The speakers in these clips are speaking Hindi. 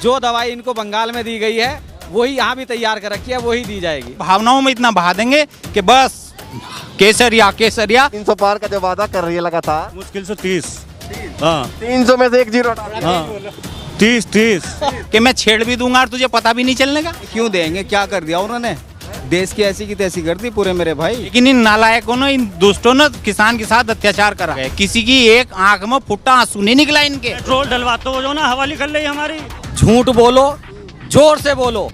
जो दवाई इनको बंगाल में दी गई है वही यहाँ भी तैयार कर रखी है, वही दी जाएगी। भावनाओं में इतना बहा देंगे कि बस केसरिया केसरिया। 300 पार का जो वादा कर रही है लगातार, मुश्किल से 30। हाँ 300 में से एक जीरो हटा देंगे। हाँ 30 कि मैं छेड़ भी दूंगा और तुझे पता भी नहीं चलने का। क्यों देंगे, क्या कर दिया उन्होंने, देश की ऐसी की तैसी कर दी पूरे मेरे भाई। लेकिन इन नालायकों ने, इन दुष्टों ने किसान के साथ अत्याचार करा है। किसी की एक आंख में फुट्टा आंसू नहीं निकला इनके। पेट्रोल डलवाते हो जो ना, हवा निकल रही हमारी। झूठ बोलो, जोर से बोलो।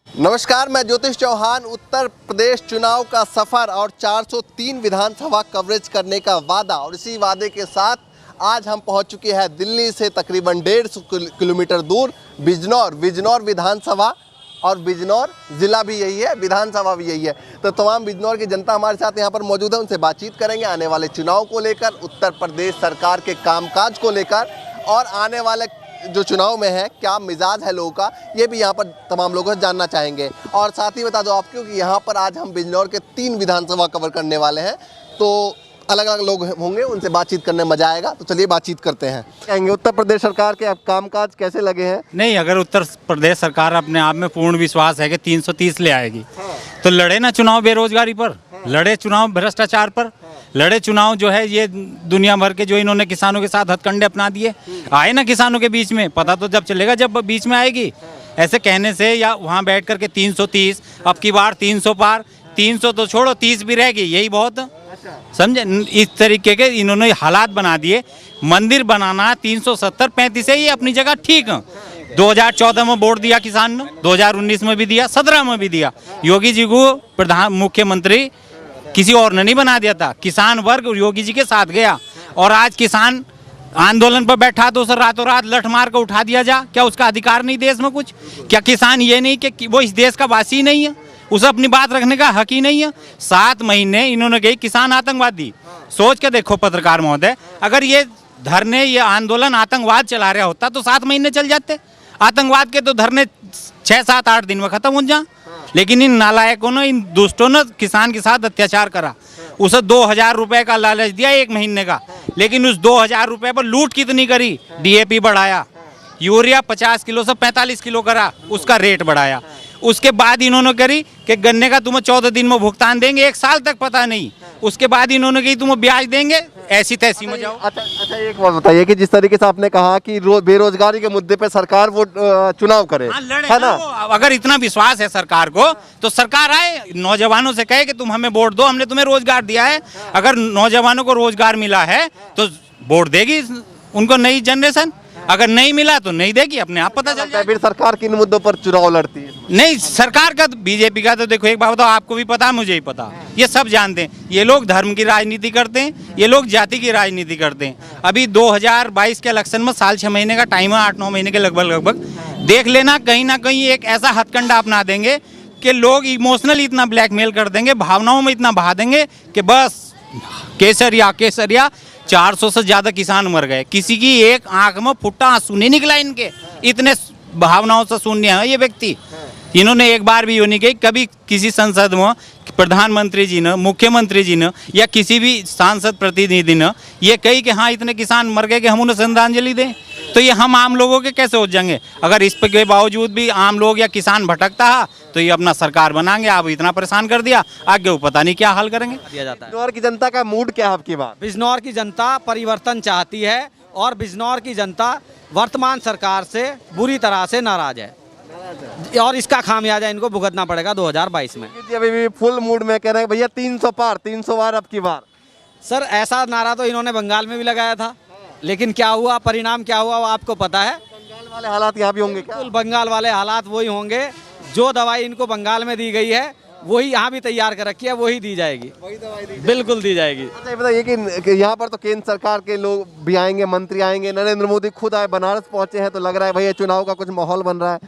नमस्कार, मैं ज्योतिष चौहान। उत्तर प्रदेश चुनाव का सफर और 403 विधानसभा कवरेज करने का वादा, और इसी वादे के साथ आज हम पहुंच चुके हैं दिल्ली से तकरीबन 150 किलोमीटर दूर बिजनौर विधानसभा। और बिजनौर जिला भी यही है, विधानसभा भी यही है। तो तमाम बिजनौर की जनता हमारे साथ यहाँ पर मौजूद है, उनसे बातचीत करेंगे आने वाले चुनाव को लेकर, उत्तर प्रदेश सरकार के कामकाज को लेकर, और आने वाले जो चुनाव में है क्या मिजाज है लोगों का, ये भी यहाँ पर तमाम लोगों से जानना चाहेंगे। और साथ ही बता दो आपको कि यहाँ पर आज हम बिजनौर के 3 विधानसभा कवर करने वाले हैं, तो अलग अलग लोग होंगे, उनसे बातचीत करने में मजा आएगा। तो चलिए बातचीत करते हैं। कहेंगे उत्तर प्रदेश सरकार के अब कामकाज कैसे लगे हैं? नहीं, अगर उत्तर प्रदेश सरकार अपने आप में पूर्ण विश्वास है कि 330 ले आएगी, तो लड़े ना चुनाव बेरोजगारी पर, लड़े चुनाव भ्रष्टाचार पर, लड़े चुनाव जो है ये दुनिया भर के जो इन्होंने किसानों के साथ हथकंडे अपना दिए, आए ना किसानों के बीच में। पता तो जब चलेगा जब बीच में आएगी। ऐसे कहने से या वहाँ बैठ करके 330, अब की बार 300 पार, 300 तो छोड़ो 30 भी रहेगी, यही बहुत। समझे, इस तरीके के इन्होंने हालात बना दिए। मंदिर बनाना 370 35 है, ये अपनी जगह ठीक है। 2014 में वोट दिया किसान ने, 2019 में भी दिया, 17 में भी दिया। योगी जी को प्रधान मुख्यमंत्री किसी और ने नहीं बना दिया था, किसान वर्ग योगी जी के साथ गया। और आज किसान आंदोलन पर बैठा तो उसे रातों रात लठ मार कर उठा दिया जा, क्या उसका अधिकार नहीं देश में कुछ? क्या किसान ये नहीं कि वो इस देश का वासी नहीं है, उसे अपनी बात रखने का हक ही नहीं है? 7 महीने इन्होंने कही किसान आतंकवादी। सोच के देखो पत्रकार महोदय, अगर ये धरने, ये आंदोलन आतंकवाद चला रहा होता तो 7 महीने चल जाते। आतंकवाद के तो धरने 6, 7, 8 दिन में खत्म हो जा। लेकिन इन नालायकों ने, इन दुष्टों ने किसान के साथ अत्याचार करा। उसे 2000 रुपए का लालच दिया 1 महीने का, लेकिन उस 2000 रुपए पर लूट कितनी करी? डीएपी बढ़ाया, यूरिया 50 किलो से 45 किलो करा, उसका रेट बढ़ाया। उसके बाद इन्होंने करी कि गन्ने का तुम्हें 14 दिन में भुगतान देंगे, 1 साल तक पता नहीं। उसके बाद इन्होंने कही तुम्हें ब्याज देंगे, ऐसी तैसी में जाओ। अच्छा एक बात बताइए कि जिस तरीके से आपने कहा कि बेरोजगारी के मुद्दे पे सरकार वो चुनाव करे, है ना? अगर इतना विश्वास है सरकार को तो सरकार आए, नौजवानों से कहे कि तुम हमें वोट दो, हमने तुम्हें रोजगार दिया है। अगर नौजवानों को रोजगार मिला है तो वोट देगी उनको नई जनरेशन, अगर नहीं मिला तो नहीं देगी, अपने आप पता चल जाएगा। फिर सरकार किन मुद्दों पर चुनाव लड़ती है? नहीं, सरकार का बीजेपी का तो देखो, एक बात बताओ, आपको भी पता है, मुझे ही पता, ये सब जानते हैं। ये लोग धर्म की राजनीति करते हैं, ये लोग जाति की राजनीति करते हैं। अभी 2022 के इलेक्शन में साल 6 महीने का टाइम है, 8-9 महीने के लगभग देख लेना, कहीं ना कहीं एक ऐसा हथकंडा अपना देंगे कि लोग इमोशनली इतना ब्लैकमेल कर देंगे, भावनाओं में इतना बहा देंगे कि बस केसरिया केसरिया। 400 से ज्यादा किसान मर गए, किसी की एक आंख में फुट्टा आंसू नहीं निकला इनके, इतने भावनाओं से शून्य है ये व्यक्ति। इन्होंने एक बार भी नहीं कही, कभी किसी संसद में प्रधानमंत्री जी ने, मुख्यमंत्री जी ने, या किसी भी सांसद प्रतिनिधि ने ये कही कि हाँ इतने किसान मर गए कि हम उन्हें श्रद्धांजलि दें। तो ये हम आम लोगों के कैसे हो जाएंगे? अगर इस के बावजूद भी आम लोग या किसान भटकता है तो ये अपना सरकार बनाएंगे। आप इतना परेशान कर दिया, आगे वो पता नहीं क्या हल करेंगे। दिया जाता है। बिजनौर की जनता का मूड क्या है आपकी बात? बिजनौर की जनता परिवर्तन चाहती है, और बिजनौर की जनता वर्तमान सरकार से बुरी तरह से नाराज है, और इसका खामियाजा इनको भुगतना पड़ेगा 2022 में। अभी भी फुल मूड में कह रहे हैं भैया 300 पार, 300 बार अब की बार। सर, ऐसा नारा तो इन्होंने बंगाल में भी लगाया था, लेकिन क्या हुआ, परिणाम क्या हुआ वो आपको पता है। बंगाल वाले हालात यहाँ भी होंगे क्या? बिल्कुल बंगाल वाले हालात वही होंगे। जो दवाई इनको बंगाल में दी गई है वही यहाँ भी तैयार कर रखी है, वही दी जाएगी, वही दवाई बिल्कुल दी जाएगी। अच्छा ये बताइए कि यहाँ पर तो केंद्र सरकार के लोग भी आएंगे, मंत्री आएंगे, नरेंद्र मोदी खुद आए, बनारस पहुंचे हैं, तो लग रहा है भैया चुनाव का कुछ माहौल बन रहा है।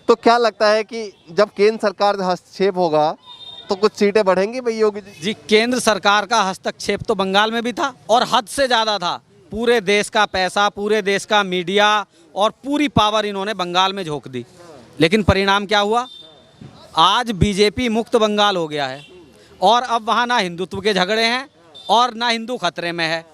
तो क्या लगता है कि जब केंद्र सरकार का हस्तक्षेप होगा तो कुछ सीटें बढ़ेंगी भैया योगी जी? केंद्र सरकार का हस्तक्षेप तो बंगाल में भी था, और हद से ज़्यादा था। पूरे देश का पैसा, पूरे देश का मीडिया और पूरी पावर इन्होंने बंगाल में झोंक दी, लेकिन परिणाम क्या हुआ? आज बीजेपी मुक्त बंगाल हो गया है, और अब वहाँ ना हिंदुत्व के झगड़े हैं और ना हिंदू खतरे में है।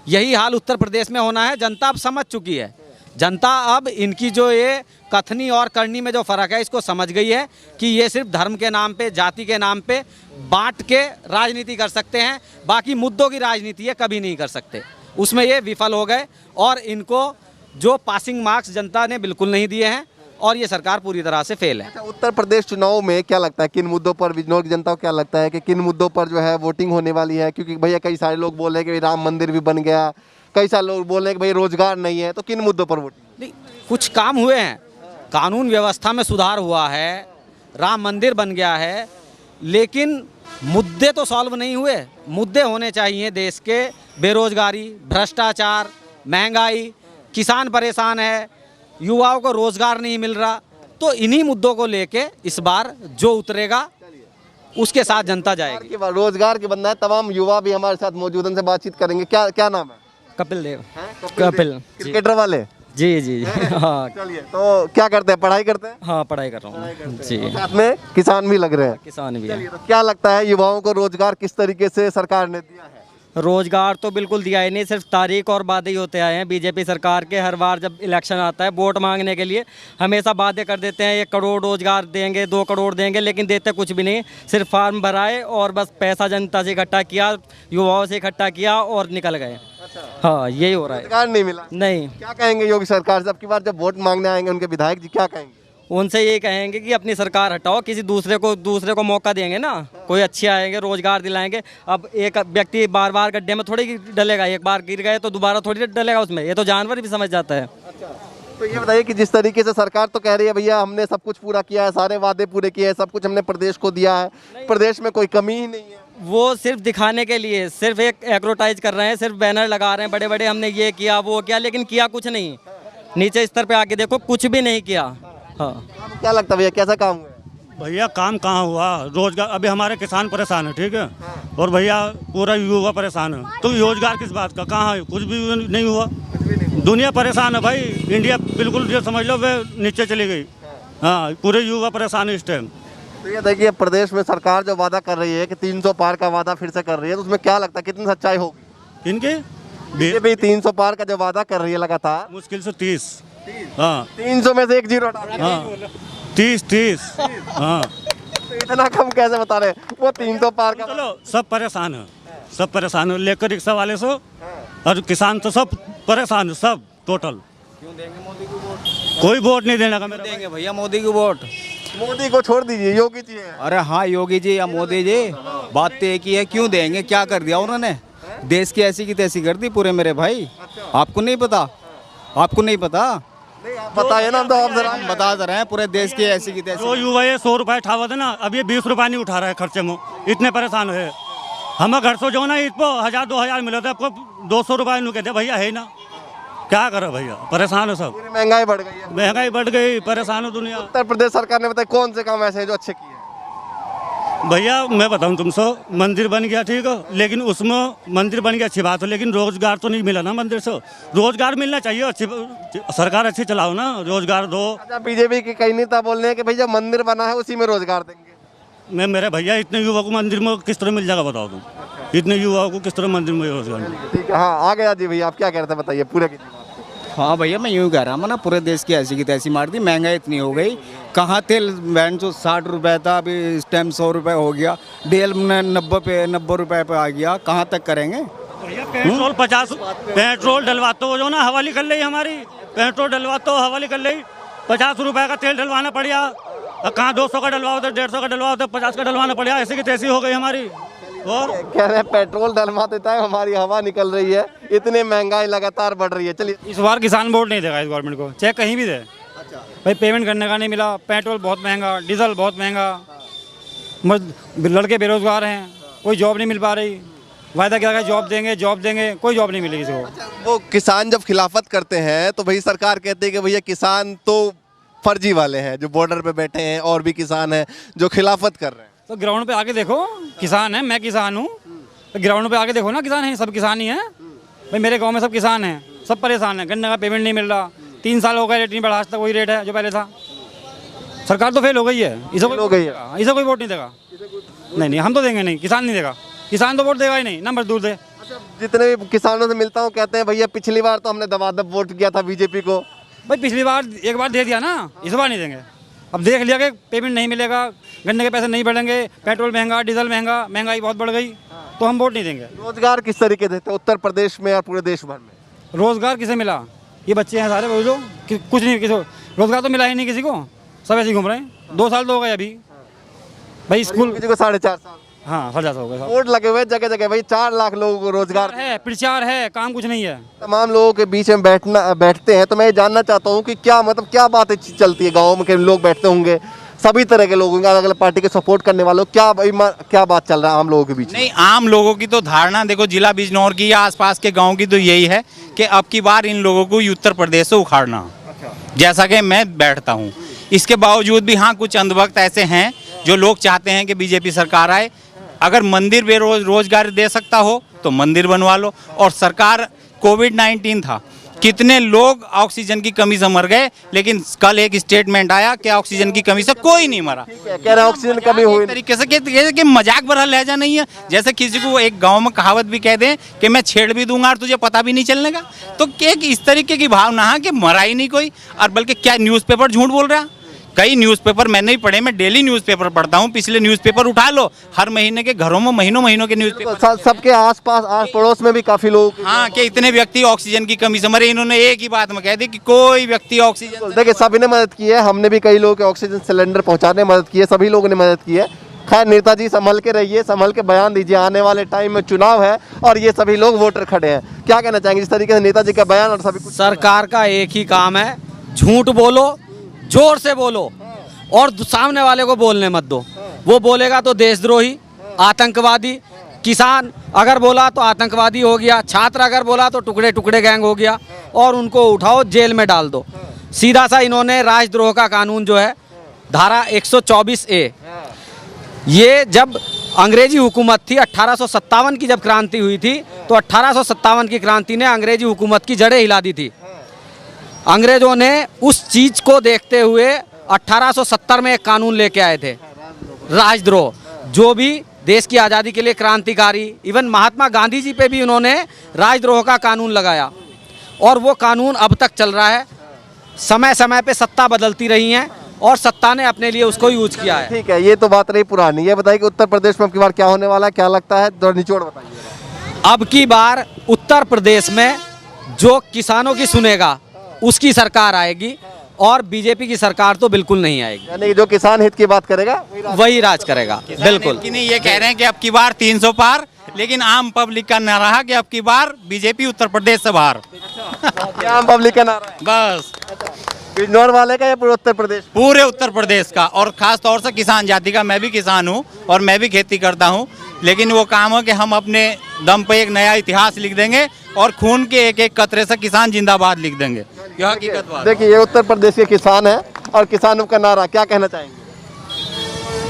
यही हाल उत्तर प्रदेश में होना है। जनता अब समझ चुकी है। जनता अब इनकी जो ये कथनी और करनी में जो फ़र्क है इसको समझ गई है कि ये सिर्फ धर्म के नाम पे, जाति के नाम पे बांट के राजनीति कर सकते हैं, बाकी मुद्दों की राजनीति ये कभी नहीं कर सकते। उसमें ये विफल हो गए और इनको जो पासिंग मार्क्स जनता ने बिल्कुल नहीं दिए हैं और ये सरकार पूरी तरह से फेल है। अच्छा, उत्तर प्रदेश चुनाव में क्या लगता है किन मुद्दों पर बिजनौर की जनता को क्या लगता है कि किन मुद्दों पर जो है वोटिंग होने वाली है? क्योंकि भैया कई सारे लोग बोल रहे हैं कि राम मंदिर भी बन गया, कई सारे लोग बोल रहे हैं कि भाई रोजगार नहीं है, तो किन मुद्दों पर वोटिंग? नहीं, कुछ काम हुए हैं, कानून व्यवस्था में सुधार हुआ है, राम मंदिर बन गया है, लेकिन मुद्दे तो सॉल्व नहीं हुए। मुद्दे होने चाहिए देश के, बेरोजगारी, भ्रष्टाचार, महंगाई, किसान परेशान है, युवाओं को रोजगार नहीं मिल रहा। तो इन्हीं मुद्दों को लेके इस बार जो उतरेगा उसके साथ जनता जाएगी। रोजगार के बंदा है, तमाम युवा भी हमारे साथ मौजूद, उनसे बातचीत करेंगे। क्या क्या नाम है? कपिल देव। कपिल, क्रिकेटर वाले? जी जी हाँ। चलिए, तो क्या करते हैं, पढ़ाई करते हैं? हाँ पढ़ाई कर रहा हूँ जी। साथ में किसान भी लग रहे हैं? किसान भी है। तो क्या लगता है युवाओं को रोजगार किस तरीके से सरकार ने दिया है? रोजगार तो बिल्कुल दिया ही नहीं, सिर्फ तारीख और वादे ही होते आए हैं बीजेपी सरकार के। हर बार जब इलेक्शन आता है वोट मांगने के लिए हमेशा वादे कर देते हैं, 1 करोड़ रोजगार देंगे, 2 करोड़ देंगे, लेकिन देते कुछ भी नहीं। सिर्फ फार्म भराए और बस पैसा जनता से इकट्ठा किया, युवाओं से इकट्ठा किया और निकल गए। हाँ यही हो रहा है। रोजगार नहीं मिला? नहीं। क्या कहेंगे योगी सरकार से? अब की बार जब वोट मांगने आएंगे उनके विधायक जी, क्या कहेंगे? उनसे यही कहेंगे कि अपनी सरकार हटाओ, किसी दूसरे को मौका देंगे ना, कोई अच्छे आएंगे, रोजगार दिलाएंगे। अब एक व्यक्ति बार बार गड्ढे में थोड़ी डलेगा, एक बार गिर गए तो दोबारा थोड़ी डलेगा उसमें, ये तो जानवर भी समझ जाता है। तो ये बताइए कि जिस तरीके से सरकार तो कह रही है भैया हमने सब कुछ पूरा किया है, सारे वादे पूरे किए हैं, सब कुछ हमने प्रदेश को दिया है, प्रदेश में कोई कमी ही नहीं है, वो सिर्फ दिखाने के लिए सिर्फ एक एडवर्टाइज कर रहे हैं, सिर्फ बैनर लगा रहे हैं बड़े बड़े, हमने ये किया वो किया, लेकिन किया कुछ नहीं। नीचे स्तर पे आके देखो, कुछ भी नहीं किया। हाँ क्या लगता है भैया कैसा काम हुआ है? भैया काम कहाँ हुआ? रोजगार, अभी हमारे किसान परेशान है, ठीक है, और भैया पूरा युवा परेशान है, तो रोजगार किस बात का? कहाँ है? कुछ भी नहीं हुआ। दुनिया परेशान है भाई, इंडिया बिल्कुल जो समझ लो वे नीचे चली गई। हाँ, पूरे युवा परेशान है इस टाइम। तो ये देखिए प्रदेश में सरकार जो वादा कर रही है कि 300 पार का वादा फिर से कर रही है, तो उसमें क्या लगता है कितनी सच्चाई होगी? इनके बीजेपी 300 पार का जो वादा कर रही है लगातार, मुश्किल से 30। हाँ 300 में से 1 जीरो हटा, हाँ 30। हाँ तो इतना कम कैसे बता रहे हैं? वो 300 पार का। चलो सब परेशान है, सब परेशान है, लेकर रिक्शा वाले से और किसान तो सब परेशान है, सब टोटल। क्यों देंगे मोदी को वोट? कोई वोट नहीं देने का मेरा। देंगे भैया मोदी को वोट। मोदी को छोड़ दीजिए, योगी जी है। अरे हाँ योगी जी या मोदी जी, बात तो एक ही है। क्यों देंगे? क्या कर दिया उन्होंने? देश की ऐसी की तैसी कर दी पूरे मेरे भाई। आपको नहीं पता? आपको नहीं पता? बताइए ना, तो आप जरा हम बता रहे हैं पूरे देश की ऐसी की जो तैसी। युवा ये 100 रुपये उठावा था ना, अब ये 20 रुपये नहीं उठा रहा है खर्चे में, इतने परेशान है। हमें घर से जो ना इसको 1000-2000 मिले थे, आपको 200 रुपये नु कहते भैया है ना, क्या करो भैया, परेशान है सब। पूरी महंगाई बढ़ गई है। महंगाई बढ़ गई, परेशान है दुनिया। उत्तर प्रदेश सरकार ने बताया कौन से काम ऐसे हैं जो अच्छे किए हैं? भैया मैं बताऊं तुमसे, मंदिर बन गया ठीक है, लेकिन उसमें मंदिर बन गया अच्छी बात है, लेकिन रोजगार तो नहीं मिला ना मंदिर से। रोजगार मिलना चाहिए, अच्छी सरकार अच्छी चलाओ ना, रोजगार दो। अच्छा, बीजेपी के कई नेता बोल रहे हैं कि भैया मंदिर बना है उसी में रोजगार देंगे। मैं मेरे भैया इतने युवा को मंदिर में किस तरह मिल जाएगा बताओ तुम? इतने युवाओं को किस तरह मंदिर में रोजगार मिलेगा? ठीक है, हाँ आ गया जी भैया, आप क्या कह रहे थे बताइए पूरे की। हाँ भैया मैं यूँ कह रहा हूँ ना, पूरे देश की ऐसी की तैसी मार दी। महंगाई इतनी हो गई, कहाँ तेल बैंड जो 60 रुपये था अभी इस टाइम 100 रुपये हो गया, डेल में 90 रुपये पे आ गया। कहाँ तक करेंगे भैया? पेट्रोल 50, पेट्रोल डलवाते हो जो ना हवा निकल रही हमारी, पेट्रोल डलवाते हो हवा निकल रही, 50 रुपये का तेल डलवाना पड़ेगा। कहाँ 200 का डलवाओ तो 150 का डलवाओ तो 50 का डलवाना पड़ेगा, ऐसी की तैसी हो गई हमारी। और कह रहे हैं पेट्रोल डलवा देता है, हमारी हवा निकल रही है, इतनी महंगाई लगातार बढ़ रही है। चलिए, इस बार किसान वोट नहीं देगा इस गवर्नमेंट को, चाहे कहीं भी दे। अच्छा, भाई पेमेंट करने का नहीं मिला, पेट्रोल बहुत महंगा, डीजल बहुत महंगा, लड़के बेरोजगार हैं, कोई जॉब नहीं मिल पा रही। वायदा क्या जॉब देंगे, कोई जॉब नहीं मिली किसी को। वो किसान जब खिलाफत करते हैं तो भाई सरकार कहती है कि भैया किसान तो फर्जी वाले हैं जो बॉर्डर पे बैठे हैं, और भी किसान हैं जो खिलाफत कर रहे हैं। तो ग्राउंड पे आके देखो, किसान है, मैं किसान हूँ, तो ग्राउंड पे आके देखो ना, किसान है, सब किसान ही हैं भाई। मेरे गांव में सब किसान हैं, सब परेशान हैं, गन्ने का पेमेंट नहीं मिल रहा, 3 साल हो गए, रेट नहीं बढ़ा, आज तक वही रेट है जो पहले था। सरकार तो फेल हो गई है, इसे कोई वोट नहीं देगा। नहीं हम तो देंगे नहीं, किसान नहीं देगा, किसान तो वोट देगा ही नहीं, ना मजदूर दे। अच्छा, जितने भी किसानों से मिलता हूँ कहते हैं भैया पिछली बार तो हमने दबादब वोट किया था बीजेपी को। भाई पिछली बार एक बार दे दिया ना, इस बार नहीं देंगे। अब देख लिया कि पेमेंट नहीं मिलेगा, गन्ने के पैसे नहीं बढ़ेंगे, पेट्रोल महंगा, डीजल महंगा, महंगाई बहुत बढ़ गई, तो हम वोट नहीं देंगे। रोजगार किस तरीके देते हैं उत्तर प्रदेश में और पूरे देश भर में? रोजगार किसे मिला? ये बच्चे हैं सारे बोलो कि कुछ नहीं, किसी रोजगार तो मिला ही नहीं किसी को, सब ऐसे ही घूम रहे हैं। 2 साल तो हो गए अभी भाई स्कूल, किसी को 4.5 साल। हाँ 4.5 हो गए सब। वोट लगे हुए जगह जगह भाई, 4 लाख लोगों को रोजगार है, प्रचार है, काम कुछ नहीं है। तमाम लोगों के बीच में बैठते हैं तो मैं ये जानना चाहता हूँ कि क्या मतलब क्या बातें चलती है गाँव में, के लोग बैठते होंगे, सभी तरह के लोग होंगे, अलग अलग पार्टी के सपोर्ट करने वालों, क्या बात चल रहा है आम लोगों के बीच? नहीं, आम लोगों की तो धारणा देखो, जिला बिजनौर की या आसपास के गांव की तो यही है कि अब की बार इन लोगों को उत्तर प्रदेश से उखाड़ना, जैसा कि मैं बैठता हूं। इसके बावजूद भी हाँ कुछ अंधभक्त ऐसे हैं जो लोग चाहते हैं कि बीजेपी सरकार आए। अगर मंदिर रोजगार दे सकता हो तो मंदिर बनवा लो। और सरकार, कोविड-19 था, कितने लोग ऑक्सीजन की कमी से मर गए, लेकिन कल एक स्टेटमेंट आया कि ऑक्सीजन की कमी से कोई नहीं मरा। कह रहे हैं ऑक्सीजन कमी हुई तरीके से कि मजाक भरा लहजा नहीं है। जैसे किसी को एक गांव में कहावत भी कह दें कि मैं छेड़ भी दूंगा और तुझे पता भी नहीं चलने का, तो एक इस तरीके की भावना है कि मरा ही नहीं कोई। और बल्कि क्या न्यूज़पेपर झूठ बोल रहा है? कई न्यूज़पेपर मैंने ही पढ़े, मैं डेली न्यूज़पेपर पढ़ता हूँ। पिछले न्यूज़पेपर उठा लो, हर महीने के घरों में महीनों के न्यूज़पेपर, सबके आसपास आस पड़ोस में भी काफी लोग, हाँ, कि इतने व्यक्ति ऑक्सीजन की कमी से मरे। इन्होंने एक ही बात में कह दी कि कोई व्यक्ति ऑक्सीजन, देखिए सभी ने मदद की है, हमने भी कई लोगों के ऑक्सीजन सिलेंडर पहुंचाने में मदद की है, सभी लोगों ने मदद की है। खैर नेताजी संभल के रहिए, संभल के बयान दीजिए, आने वाले टाइम में चुनाव है और ये सभी लोग वोटर खड़े हैं। क्या कहना चाहेंगे जिस तरीके से नेताजी का बयान और सभी कुछ? सरकार का एक ही काम है, झूठ बोलो, जोर से बोलो और सामने वाले को बोलने मत दो। वो बोलेगा तो देशद्रोही, आतंकवादी, किसान अगर बोला तो आतंकवादी हो गया, छात्र अगर बोला तो टुकड़े टुकड़े गैंग हो गया, और उनको उठाओ जेल में डाल दो। सीधा सा इन्होंने राजद्रोह का कानून जो है, धारा 124A, ये जब अंग्रेजी हुकूमत थी, 1857 की जब क्रांति हुई थी, तो 1857 की क्रांति ने अंग्रेजी हुकूमत की जड़ें हिला दी थी। अंग्रेजों ने उस चीज़ को देखते हुए 1870 में एक कानून लेके आए थे, राजद्रोह, जो भी देश की आज़ादी के लिए क्रांतिकारी, इवन महात्मा गांधी जी पे भी उन्होंने राजद्रोह का कानून लगाया, और वो कानून अब तक चल रहा है। समय समय पे सत्ता बदलती रही हैं और सत्ता ने अपने लिए उसको यूज किया है। ठीक है, ये तो बात रही पुरानी। ये बताइए कि उत्तर प्रदेश में अब की बार क्या होने वाला है, क्या लगता है, तो निचोड़ बताइए। अब की बार उत्तर प्रदेश में जो किसानों की सुनेगा उसकी सरकार आएगी, और बीजेपी की सरकार तो बिल्कुल नहीं आएगी। यानी जो किसान हित की बात करेगा वही राज करेगा। बिल्कुल नहीं, ये कह रहे हैं कि अब की बार 300 पार, लेकिन आम पब्लिक का नारा है कि अब की बार बीजेपी उत्तर प्रदेश से बाहर। आम पब्लिक का नारा है बस बिजनौर वाले का या पूरे उत्तर प्रदेश? पूरे उत्तर प्रदेश का, और खास तौर से किसान जाति का। मैं भी किसान हूँ और मैं भी खेती करता हूँ, लेकिन वो काम है कि हम अपने दम पे एक नया इतिहास लिख देंगे और खून के एक एक कतरे से किसान जिंदाबाद लिख देंगे। यह हकीकत बात। देखिए ये उत्तर प्रदेश के किसान हैं और किसानों का नारा, क्या कहना चाहेंगे?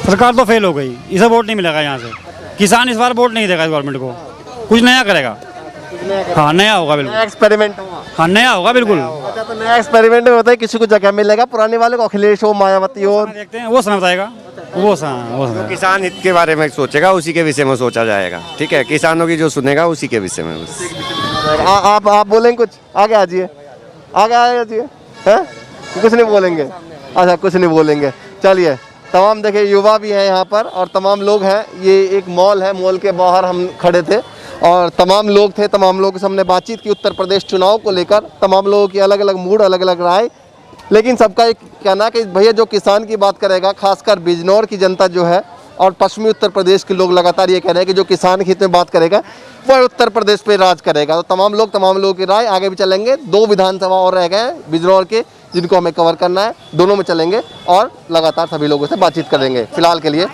सरकार तो फेल हो गई, इसे वोट नहीं मिलेगा यहाँ से। किसान इस बार वोट नहीं देगा गवर्नमेंट को, कुछ नया करेगा। हाँ नया होगा बिल्कुल, एक्सपेरिमेंट होगा। हाँ नया होगा बिल्कुल। अच्छा, तो नया एक्सपेरिमेंट में बताइए किसी को जगह मिलेगा, पुराने वाले को अखिलेश हो, मायावती हो? देखते हैं, वो समय बताएगा। वो समय किसान हित के बारे में सोचेगा, उसी के विषय में सोचा जाएगा। ठीक है, किसानों की जो सुनेगा उसी के विषय में। आप बोलेंगे कुछ? आगे आ जाइए, आगे आ जाइए। हैं, कुछ नहीं बोलेंगे? अच्छा, कुछ नहीं बोलेंगे। चलिए, तमाम देखिए युवा भी हैं यहाँ पर और तमाम लोग हैं। ये एक मॉल है, मॉल के बाहर हम खड़े थे और तमाम लोग थे, तमाम लोगों से हमने बातचीत की उत्तर प्रदेश चुनाव को लेकर। तमाम लोगों की अलग अलग मूड, अलग अलग राय, लेकिन सबका एक कहना कि भैया जो किसान की बात करेगा, खासकर बिजनौर की जनता जो है और पश्चिमी उत्तर प्रदेश के लोग लगातार ये कह रहे हैं कि जो किसान के हित में बात करेगा वह उत्तर प्रदेश पे राज करेगा। तो तमाम लोगों की राय, आगे भी चलेंगे। 2 विधानसभा और रह गए हैं बिजनौर के, जिनको हमें कवर करना है, दोनों में चलेंगे और लगातार सभी लोगों से बातचीत करेंगे। फिलहाल के लिए